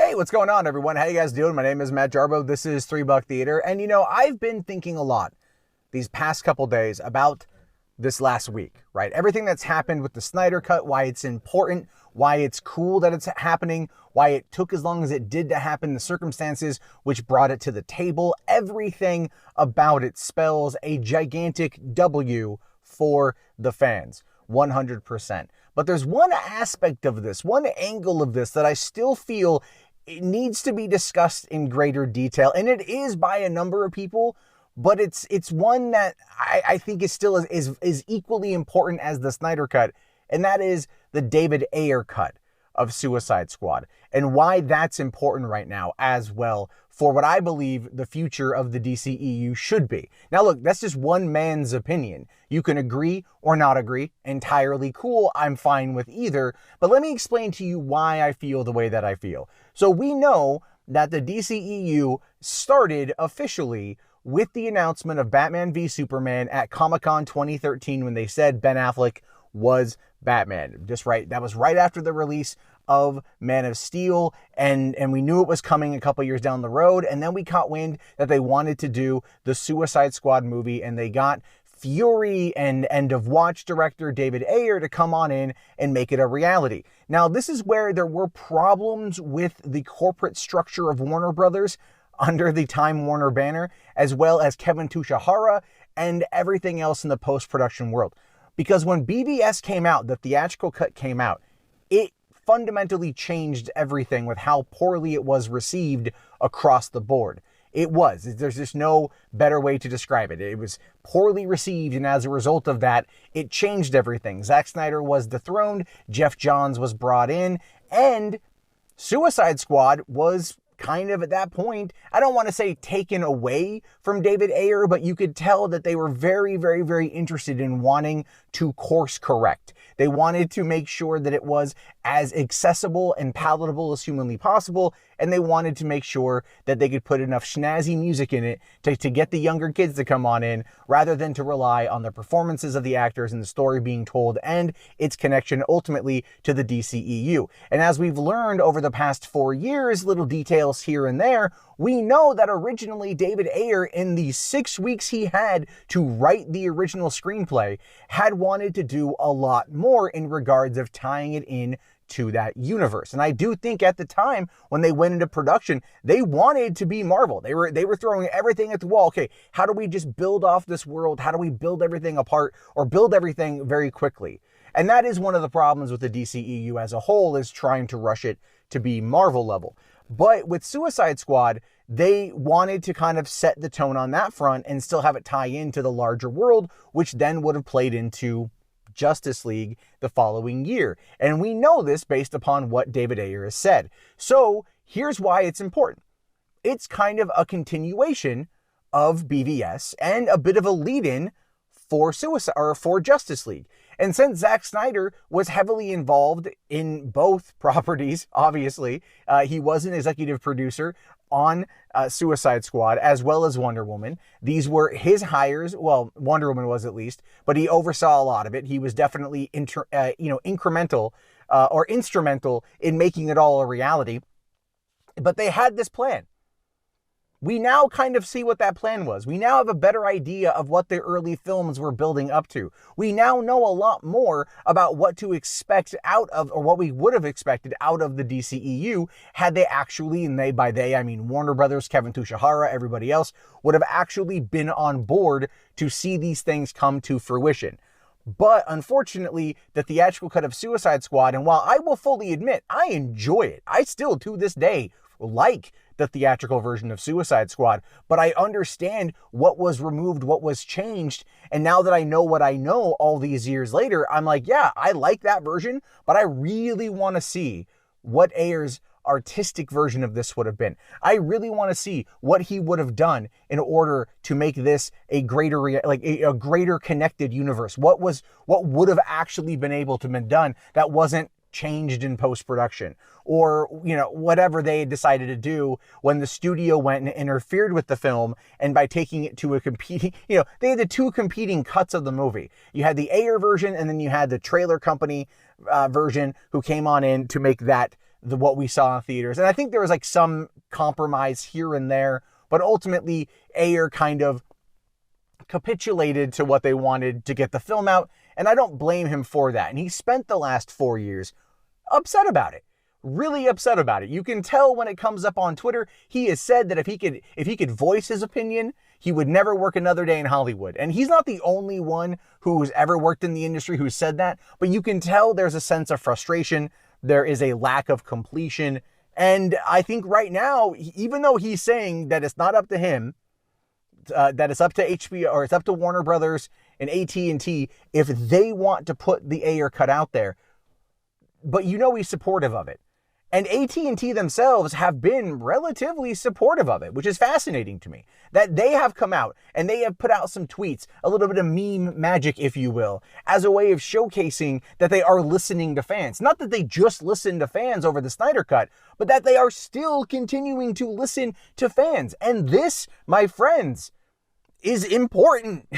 Hey, what's going on, everyone? How you guys doing? My name is Matt Jarbo. This is $3 Theater. And I've been thinking a lot these past couple days about this last week, right? Everything that's happened with the Snyder Cut, why it's important, why it's cool that it's happening, why it took as long as it did to happen, the circumstances which brought it to the table. Everything about it spells a gigantic W for the fans, 100%. But there's one aspect of this, one angle of this that I still feel it needs to be discussed in greater detail. And it is by a number of people, but it's one that I think is still is equally important as the Snyder Cut. And that is the David Ayer cut of Suicide Squad, and why that's important right now as well for what I believe the future of the DCEU should be. Now look, that's just one man's opinion. You can agree or not agree, entirely cool, I'm fine with either, but let me explain to you why I feel the way that I feel. So we know that the DCEU started officially with the announcement of Batman v Superman at Comic-Con 2013 when they said Ben Affleck was Batman. Just right, that was right after the release of Man of Steel, and we knew it was coming a couple years down the road, and then we caught wind that they wanted to do the Suicide Squad movie, and they got Fury and End of Watch director David Ayer to come on in and make it a reality. Now, this is where there were problems with the corporate structure of Warner Brothers under the Time Warner banner, as well as Kevin Tushihara and everything else in the post-production world. Because when BVS came out, the theatrical cut came out, it fundamentally changed everything with how poorly it was received across the board. It was. There's just no better way to describe it. It was poorly received, and as a result of that, it changed everything. Zack Snyder was dethroned, Jeff Johns was brought in, and Suicide Squad was kind of at that point, I don't want to say taken away from David Ayer, but you could tell that they were very, very, very interested in wanting to course correct. They wanted to make sure that it was as accessible and palatable as humanly possible, and they wanted to make sure that they could put enough snazzy music in it to get the younger kids to come on in, rather than to rely on the performances of the actors and the story being told and its connection ultimately to the DCEU. And as we've learned over the past 4 years, little details here and there, we know that originally David Ayer, in the 6 weeks he had to write the original screenplay, had wanted to do a lot more in regards of tying it in to that universe. And I do think at the time when they went into production, they wanted to be Marvel. They were throwing everything at the wall. Okay, how do we just build off this world? How do we build everything apart or build everything very quickly? And that is one of the problems with the DCEU as a whole, is trying to rush it to be Marvel level. But with Suicide Squad, they wanted to kind of set the tone on that front and still have it tie into the larger world, which then would have played into Justice League the following year. And we know this based upon what David Ayer has said. So here's why it's important. It's kind of a continuation of BVS and a bit of a lead-in for Justice League. And since Zack Snyder was heavily involved in both properties, obviously, he was an executive producer on Suicide Squad as well as Wonder Woman. These were his hires. Well, Wonder Woman was at least, but he oversaw a lot of it. He was definitely incremental or instrumental in making it all a reality. But they had this plan. We now kind of see what that plan was. We now have a better idea of what the early films were building up to. We now know a lot more about what to expect out of, or what we would have expected out of the DCEU had they actually, and by they I mean Warner Brothers, Kevin Tushihara, everybody else, would have actually been on board to see these things come to fruition. But unfortunately, the theatrical cut of Suicide Squad, and while I will fully admit, I enjoy it, I still to this day like the theatrical version of Suicide Squad, but I understand what was removed, what was changed, and now that I know what I know all these years later, I'm like, yeah, I like that version, but I really want to see what Ayer's artistic version of this would have been. I really want to see what he would have done in order to make this a greater, a greater connected universe. What would have actually been able to be done that wasn't changed in post-production, or whatever they had decided to do when the studio went and interfered with the film, and by taking it to a competing, they had the two competing cuts of the movie. You had the Ayer version, and then you had the trailer company version who came on in to make that what we saw in theaters. And I think there was like some compromise here and there, but ultimately Ayer kind of capitulated to what they wanted to get the film out. And I don't blame him for that. And he spent the last 4 years upset about it. Really upset about it. You can tell when it comes up on Twitter. He has said that if he could voice his opinion, he would never work another day in Hollywood. And he's not the only one who's ever worked in the industry who said that, but you can tell there's a sense of frustration. There is a lack of completion. And I think right now, even though he's saying that it's not up to him, that it's up to HBO or it's up to Warner Brothers and AT&T if they want to put the Ayer cut out there, but he's supportive of it. And AT&T themselves have been relatively supportive of it, which is fascinating to me. That they have come out and they have put out some tweets, a little bit of meme magic, if you will, as a way of showcasing that they are listening to fans. Not that they just listen to fans over the Snyder Cut, but that they are still continuing to listen to fans. And this, my friends, is important.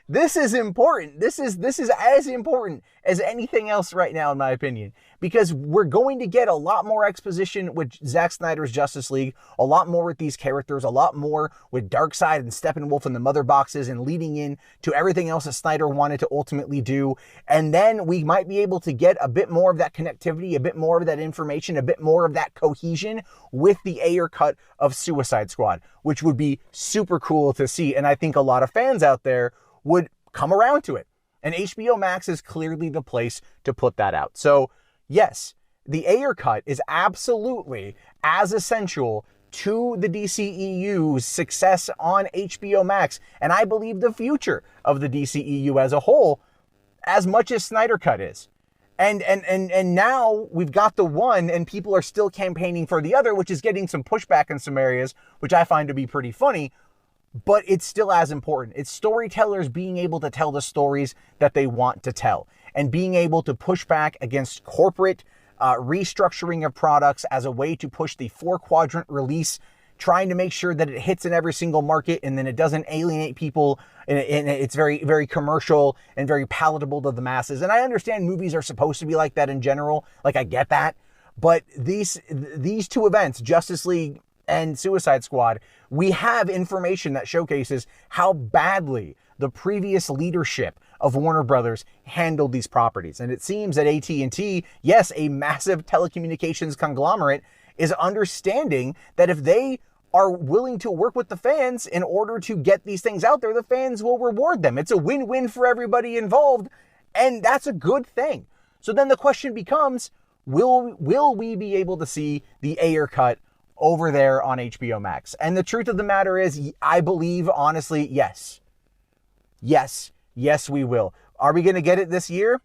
This is important. This is as important as anything else right now, in my opinion, because we're going to get a lot more exposition with Zack Snyder's Justice League, a lot more with these characters, a lot more with Darkseid and Steppenwolf and the mother boxes, and leading in to everything else that Snyder wanted to ultimately do. And then we might be able to get a bit more of that connectivity, a bit more of that information, a bit more of that cohesion with the Ayer cut of Suicide Squad, which would be super cool to see. And I think a lot of fans out there would come around to it. And HBO Max is clearly the place to put that out. So yes, the Ayer cut is absolutely as essential to the DCEU's success on HBO Max, and I believe the future of the DCEU as a whole, as much as Snyder Cut is. And now we've got the one, and people are still campaigning for the other, which is getting some pushback in some areas, which I find to be pretty funny. But it's still as important. It's storytellers being able to tell the stories that they want to tell and being able to push back against corporate restructuring of products as a way to push the 4-quadrant release, trying to make sure that it hits in every single market and then it doesn't alienate people, and it's very, very commercial and very palatable to the masses. And I understand movies are supposed to be like that in general. Like, I get that. But these two events, Justice League and Suicide Squad, we have information that showcases how badly the previous leadership of Warner Brothers handled these properties. And it seems that AT&T, yes, a massive telecommunications conglomerate, is understanding that if they are willing to work with the fans in order to get these things out there, the fans will reward them. It's a win-win for everybody involved, and that's a good thing. So then the question becomes, will we be able to see the Ayer cut over there on HBO Max? And the truth of the matter is, I believe, honestly, yes. Yes, we will. Are we going to get it this year?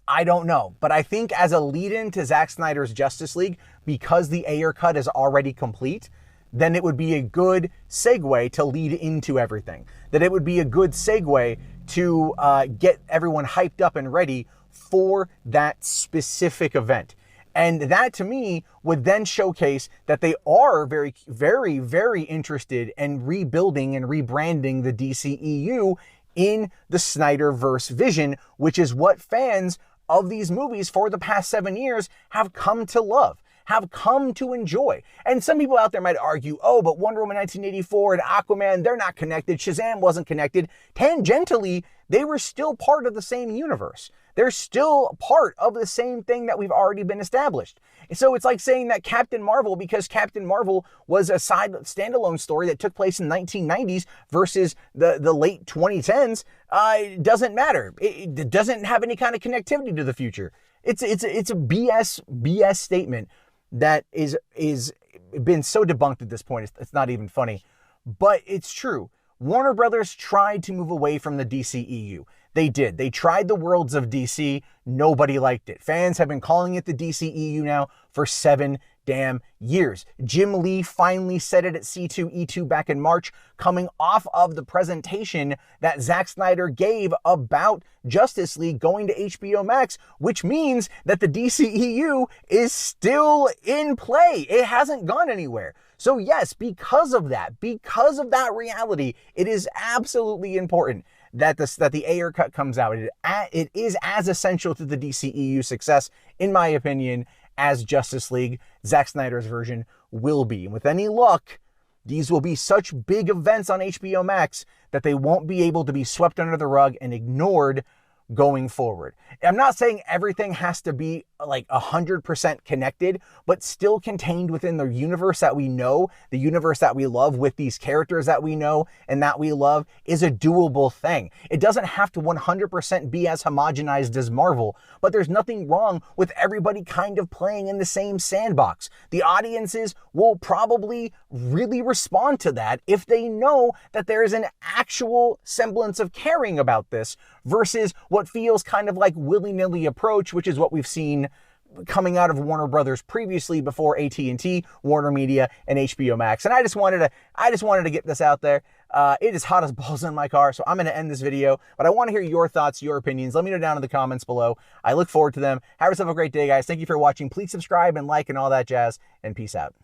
I don't know. But I think as a lead-in to Zack Snyder's Justice League, because the Ayer cut is already complete, then it would be a good segue to lead into everything. That it would be a good segue to get everyone hyped up and ready for that specific event. And that, to me, would then showcase that they are very, very, very interested in rebuilding and rebranding the DCEU in the Snyderverse vision, which is what fans of these movies for the past 7 years have come to love, have come to enjoy. And some people out there might argue, oh, but Wonder Woman 1984 and Aquaman, they're not connected. Shazam wasn't connected. Tangentially, they were still part of the same universe. They're still part of the same thing that we've already been established. And so it's like saying that Captain Marvel, because Captain Marvel was a standalone story that took place in the 1990s versus the late 2010s, doesn't matter. It doesn't have any kind of connectivity to the future. It's a BS statement that is been so debunked at this point. It's not even funny, but it's true. Warner Brothers tried to move away from the DCEU. They did. They tried the worlds of DC. Nobody liked it. Fans have been calling it the DCEU now for 7 damn years. Jim Lee finally said it at C2E2 back in March, coming off of the presentation that Zack Snyder gave about Justice League going to HBO Max, which means that the DCEU is still in play. It hasn't gone anywhere. So yes, because of that reality, it is absolutely important that the Ayer cut comes out. It is as essential to the DCEU success, in my opinion, as Justice League, Zack Snyder's version, will be. And with any luck, these will be such big events on HBO Max that they won't be able to be swept under the rug and ignored going forward. I'm not saying everything has to be like 100% connected, but still contained within the universe that we know, the universe that we love, with these characters that we know and that we love, is a doable thing. It doesn't have to 100% be as homogenized as Marvel, but there's nothing wrong with everybody kind of playing in the same sandbox. The audiences will probably really respond to that if they know that there is an actual semblance of caring about this versus what feels kind of like willy-nilly approach, which is what we've seen coming out of Warner Brothers previously before AT&T, Warner Media, and HBO Max. And I just wanted to get this out there. It is hot as balls in my car, so I'm going to end this video, but I want to hear your thoughts, your opinions. Let me know down in the comments below. I look forward to them. Have yourself a great day, guys. Thank you for watching. Please subscribe and like and all that jazz, and peace out.